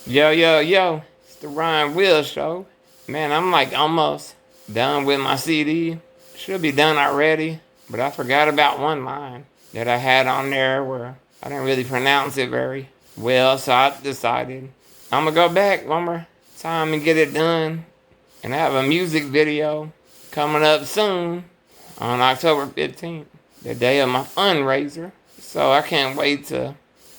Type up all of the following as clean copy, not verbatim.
Yo, yo, yo, it's the Wheelz Show. Man, I'm like almost done with my CD. Should be done already, but I forgot about one line that I had on there where I didn't really pronounce it very well, so I decided I'm gonna go back one more time and get it done. And I have a music video coming up soon on October 15th, the day of my fundraiser. So I can't wait to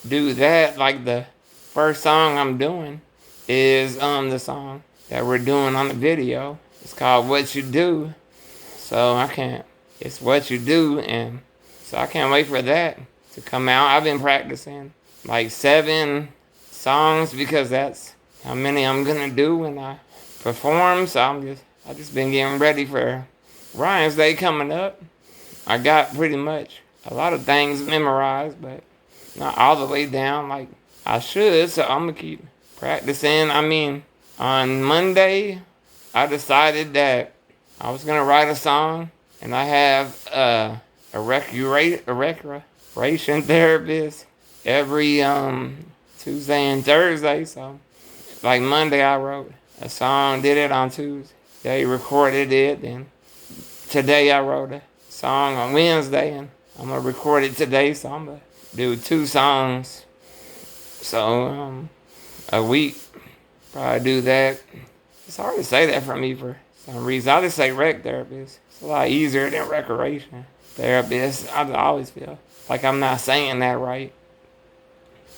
do that. Like the first song I'm doing is the song that we're doing on the video. It's called What You Do. So I can't it's what you do, and so I can't wait for that to come out. I've been practicing like 7 songs because that's how many I'm gonna do when I perform. So I just been getting ready for Ryan's Day coming up. I got pretty much a lot of things memorized, but not all the way down like I should. So I'm gonna keep practicing. I mean, on Monday, I decided that I was gonna write a song, and I have a recreation therapist every Tuesday and Thursday. So, like Monday, I wrote a song, did it on Tuesday, recorded it, and today I wrote a song on Wednesday, and I'm gonna record it today. So I'm gonna do 2 songs. So a week, probably do that. It's hard to say that for me for some reason. I just say rec therapist. It's a lot easier than recreation therapist. I always feel like I'm not saying that right.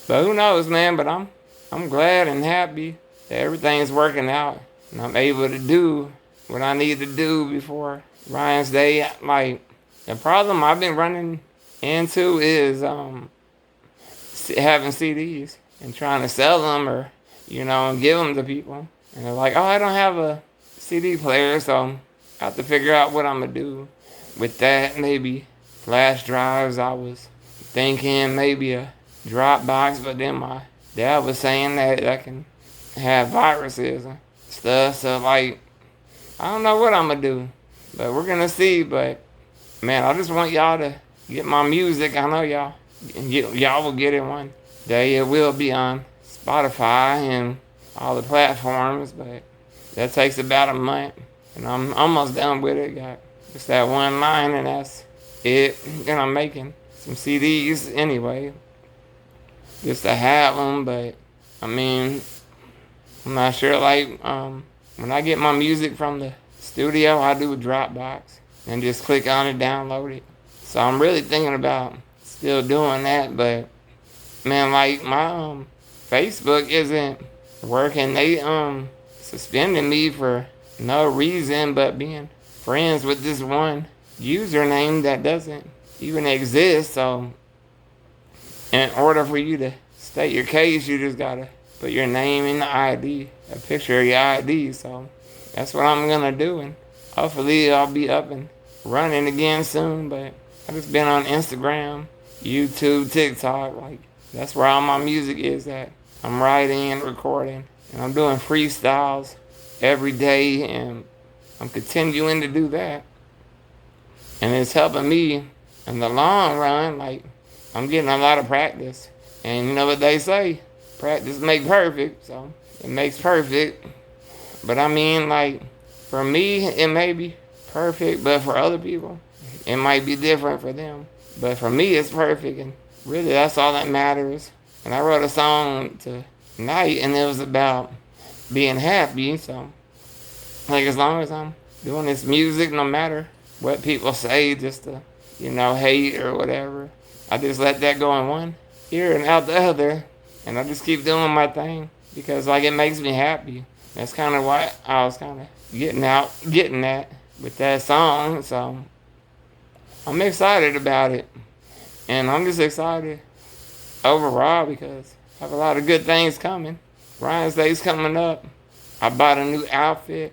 But who knows, man? But I'm glad and happy that everything's working out, and I'm able to do what I need to do before Ryan's Day. Like the problem I've been running into is having CDs and trying to sell them, or and give them to people. And they're like, oh, I don't have a CD player, so I have to figure out what I'm gonna do with that. Maybe flash drives. I was thinking maybe a Dropbox, but then my dad was saying that I can have viruses and stuff. So like, I don't know what I'm gonna do, but we're gonna see. But man, I just want y'all to get my music. I know y'all will get it one day. It will be on Spotify and all the platforms, but that takes about a month, and I'm almost done with it. Got just that one line, and that's it. And I'm making some CDs anyway, just to have them. But I mean, I'm not sure. Like when I get my music from the studio, I do a Dropbox and just click on it, download it. So I'm really thinking about still doing that. But man, like my Facebook isn't working. They suspended me for no reason but being friends with this one username that doesn't even exist. So in order for you to state your case, you just gotta put your name in the ID, a picture of your ID. So that's what I'm gonna do, and hopefully I'll be up and running again soon. But I just been on Instagram, YouTube, TikTok. Like that's where all my music is at. I'm writing and recording, and I'm doing freestyles every day, and I'm continuing to do that. And it's helping me in the long run. Like I'm getting a lot of practice, and you know what they say, practice make perfect. So it makes perfect. But I mean, like for me, it may be perfect, but for other people, it might be different for them. But for me, it's perfect, and really that's all that matters. And I wrote a song tonight, and it was about being happy. So, like, as long as I'm doing this music, no matter what people say, just to, hate or whatever, I just let that go in one ear and out the other. And I just keep doing my thing because, like, it makes me happy. That's kind of what I was kind of getting at with that song. So, I'm excited about it. And I'm just excited overall because I have a lot of good things coming. Ryan's Day's coming up. I bought a new outfit.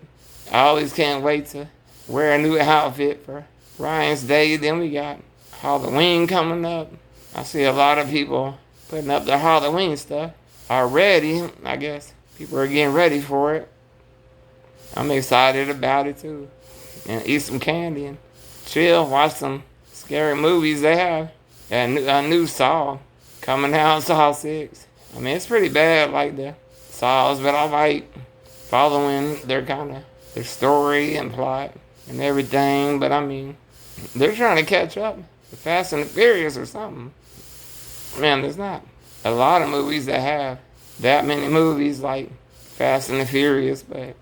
I always can't wait to wear a new outfit for Ryan's Day. Then we got Halloween coming up. I see a lot of people putting up their Halloween stuff already. I guess people are getting ready for it. I'm excited about it too. And eat some candy and chill, watch some scary movies. They have a new Saw coming out, Saw 6. I mean, it's pretty bad, like the Saws, but I like following their story and plot and everything. But I mean, they're trying to catch up with Fast and the Furious or something. Man, there's not a lot of movies that have that many movies like Fast and the Furious, but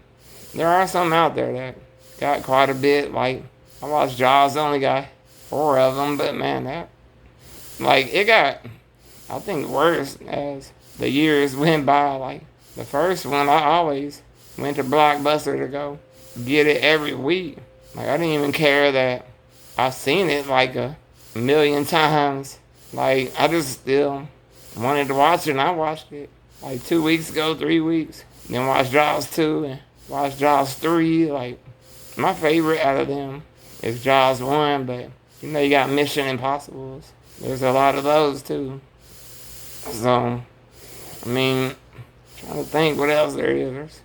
there are some out there that got quite a bit. Like, I watched Jaws, only got 4 of them, but man, it got, I think, worse as the years went by. Like, the first one, I always went to Blockbuster to go get it every week. Like, I didn't even care that I seen it like a million times. Like, I just still wanted to watch it, and I watched it like 2 weeks ago, 3 weeks. Then watched Jaws 2 and watched Jaws 3. Like, my favorite out of them is Jaws 1, but you got Mission Impossibles. There's a lot of those too. So, I mean, trying to think what else there is.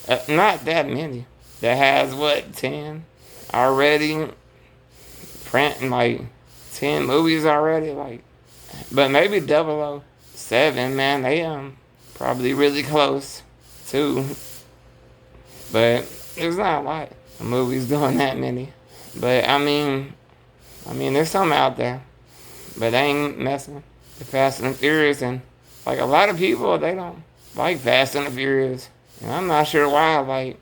There's not that many. That has, 10 already? Printing like 10 movies already? Like, but maybe 007, man, they probably really close too. But there's not a lot of movies doing that many. But I mean, there's some out there, but they ain't messing with Fast and the Furious. And like, a lot of people, they don't like Fast and the Furious, and I'm not sure why. Like,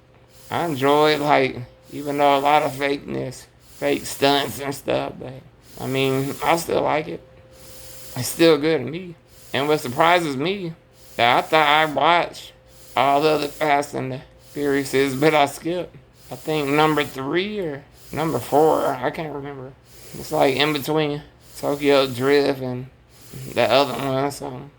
I enjoy, like, even though a lot of fakeness, fake stunts and stuff, but I mean, I still like it. It's still good to me. And what surprises me, that I thought I'd watch all the other Fast and the Furiouses, but I skipped. I think number 3 or number 4, I can't remember. It's like in between Tokyo Drift and the other one, so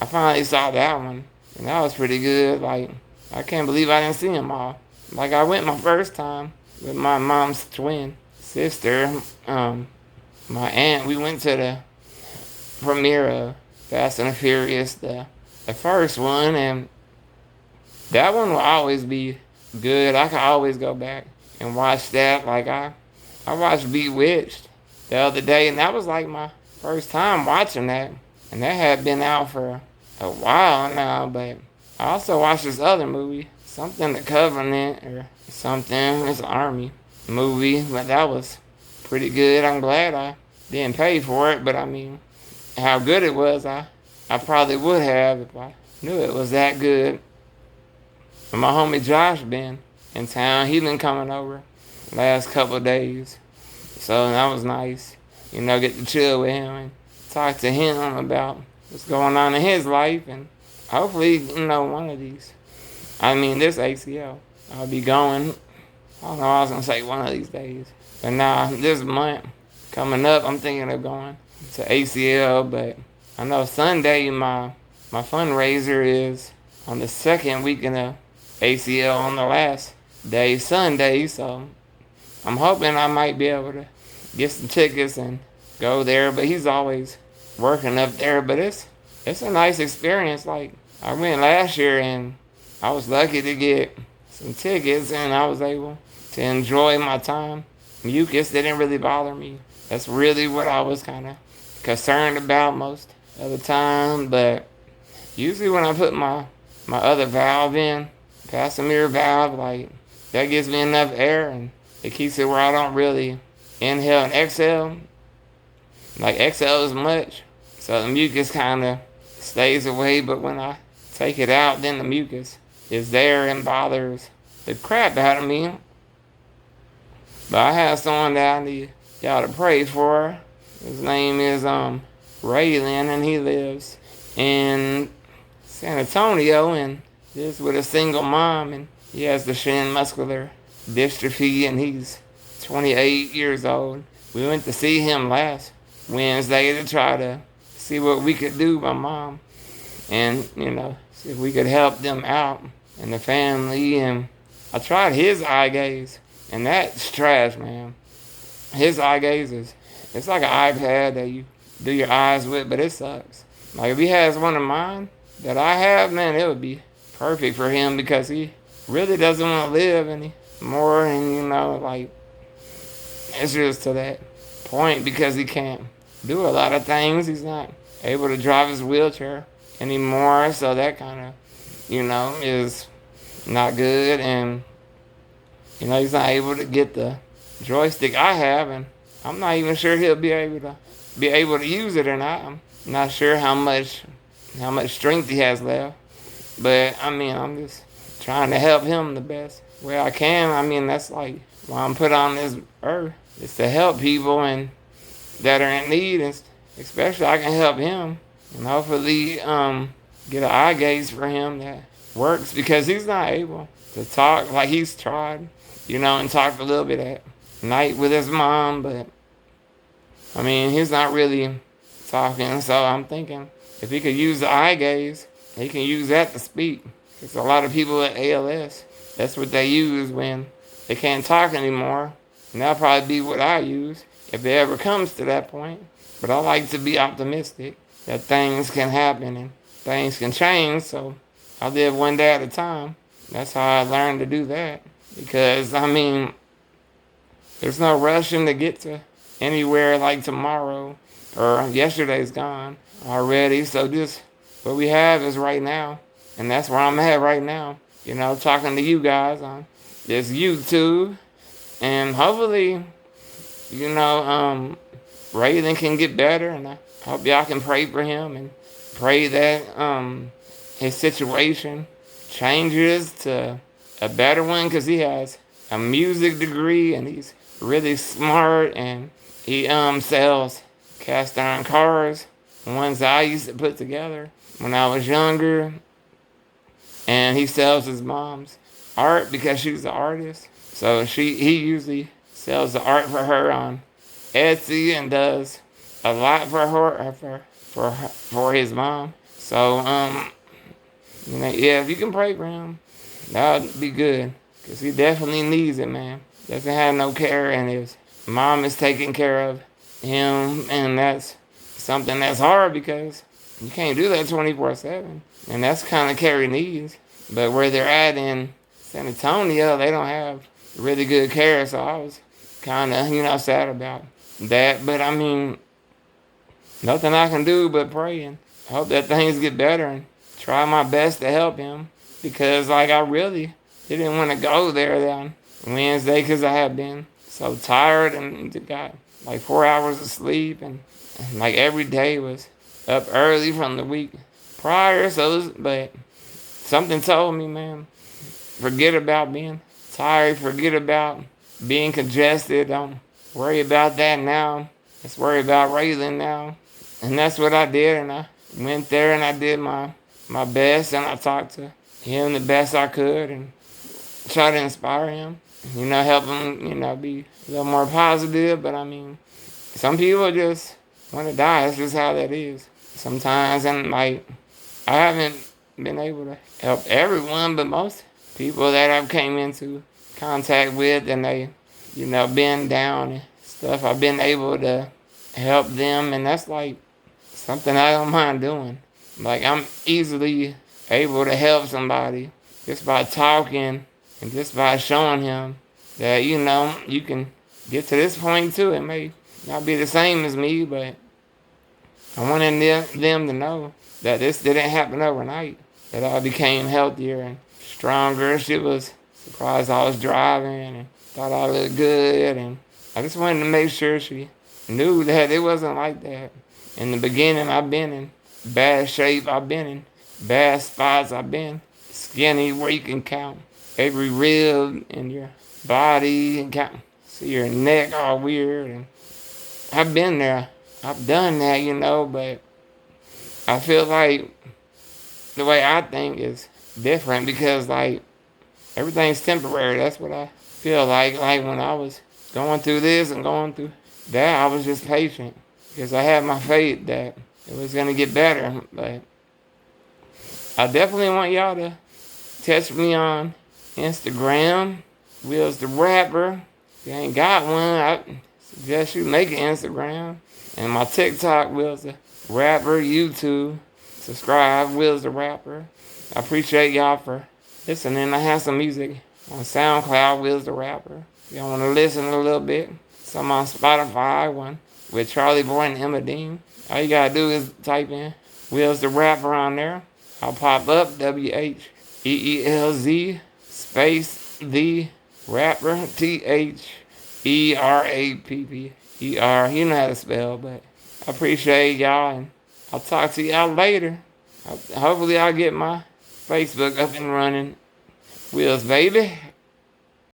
I finally saw that one, and that was pretty good. Like, I can't believe I didn't see them all. Like, I went my first time with my mom's twin sister, my aunt. We went to the premiere of Fast and the Furious, the first one, and that one will always be good. I can always go back and watch that. Like, I watched Bewitched the other day, and that was like my first time watching that, and that had been out for a while now. But I also watched this other movie, something The Covenant or something. It's an army movie, but that was pretty good. I'm glad I didn't pay for it, but I mean, how good it was, I probably would have if I knew it was that good. And my homie Josh been in town. He been coming over last couple of days, so that was nice. Get to chill with him and talk to him about what's going on in his life, and hopefully, one of these. This ACL, I'll be going. I don't know, I was gonna say one of these days, but nah, this month coming up, I'm thinking of going to ACL. But I know Sunday my fundraiser is on the second weekend of ACL on the last day, Sunday. So I'm hoping I might be able to get some tickets and go there. But he's always working up there. But it's a nice experience. Like, I went last year and I was lucky to get some tickets, and I was able to enjoy my time. Mucus didn't really bother me. That's really what I was kind of concerned about most of the time. But usually when I put my other valve in, passenger valve, like, that gives me enough air, and it keeps it where I don't really inhale and exhale. Like, exhale as much, so the mucus kind of stays away. But when I take it out, then the mucus is there and bothers the crap out of me. But I have someone that I need y'all to pray for. His name is Raylan, and he lives in San Antonio, and lives with a single mom, and he has Duchenne muscular dystrophy, and he's 28 years old. We went to see him last Wednesday to try to see what we could do, my mom, and see if we could help them out and the family. And I tried his eye gaze, and that's trash, man. His eye gaze it's like an iPad that you do your eyes with, but it sucks. Like, if he has one of mine that I have, man, it would be perfect for him, because he really doesn't want to live anymore. And like, it's just to that point, because he can't do a lot of things. He's not able to drive his wheelchair anymore, so that kind of is not good, and he's not able to get the joystick I have, and I'm not even sure he'll be able to use it or not. I'm not sure how much strength he has left, but I mean, I'm just trying to help him the best way I can. I mean, that's like why I'm put on this earth, is to help people and that are in need, and especially I can help him, and hopefully get an eye gaze for him that works, because he's not able to talk like he's tried, and talked a little bit at night with his mom, but I mean, he's not really talking, so I'm thinking if he could use the eye gaze, he can use that to speak. Because a lot of people with ALS, that's what they use when they can't talk anymore. And that'll probably be what I use if it ever comes to that point. But I like to be optimistic that things can happen and things can change, so I live one day at a time. That's how I learned to do that. Because, I mean, there's no rushing to get to anywhere like tomorrow, or yesterday's gone already. So just what we have is right now, and that's where I'm at right now. Talking to you guys on this YouTube, and hopefully, Raylan can get better, and I hope y'all can pray for him and pray that his situation changes to a better one, because he has a music degree and he's really smart, and he sells cast iron cars, ones that I used to put together when I was younger. And he sells his mom's art because she's an artist. So he usually sells the art for her on Etsy and does a lot for her for his mom. So yeah, if you can pray for him, that would be good, because he definitely needs it, man. Doesn't have no care, and his mom is taking care of him, and that's something that's hard, because you can't do that 24/7, and that's kind of Carrie needs. But where they're at in San Antonio, they don't have really good care, so I was kind of sad about that. But I mean, nothing I can do but pray and hope that things get better, and try my best to help him, because I really didn't want to go there on Wednesday, because I had been so tired and got like 4 hours of sleep, and like every day was up early from the week prior. But something told me, man, forget about being tired, forget about being congested, don't worry about that now. Let's worry about Raylan now. And that's what I did, and I went there and I did my best, and I talked to him the best I could and try to inspire him, help him, be a little more positive. But I mean, some people just want to die. That's just how that is sometimes. And like, I haven't been able to help everyone, but most people that I've came into contact with and they, been down and stuff, I've been able to help them, and that's like something I don't mind doing. Like, I'm easily able to help somebody just by talking and just by showing him that, you can get to this point too. It may not be the same as me, but I wanted them to know that this didn't happen overnight, that I became healthier and stronger. She was surprised I was driving and thought I looked good, and I just wanted to make sure she knew that it wasn't like that. In the beginning, I've been in bad shape. I've been in bad spots. I've been skinny where you can count every rib in your body and see your neck all weird. And I've been there. I've done that, but I feel like the way I think is different, because like everything's temporary. That's what I feel like. Like when I was going through this and going through that, I was just patient, because I had my faith that it was going to get better. But I definitely want y'all to text me on Instagram, Wheelz the Rapper. If you ain't got one, I suggest you make an Instagram. And my TikTok, Wheelz the Rapper. YouTube, subscribe, Wheelz the Rapper. I appreciate y'all for listening. I have some music on SoundCloud, Wheelz the Rapper. If y'all want to listen a little bit, some on Spotify, one with Charlie Boy and Emma Dean. All you gotta do is type in Wheelz the Rapper on there. I'll pop up, WH EELZ space the rapper THERAPPER. You know how to spell, but I appreciate y'all, and I'll talk to y'all later. Hopefully I'll get my Facebook up and running. Wheelz, baby.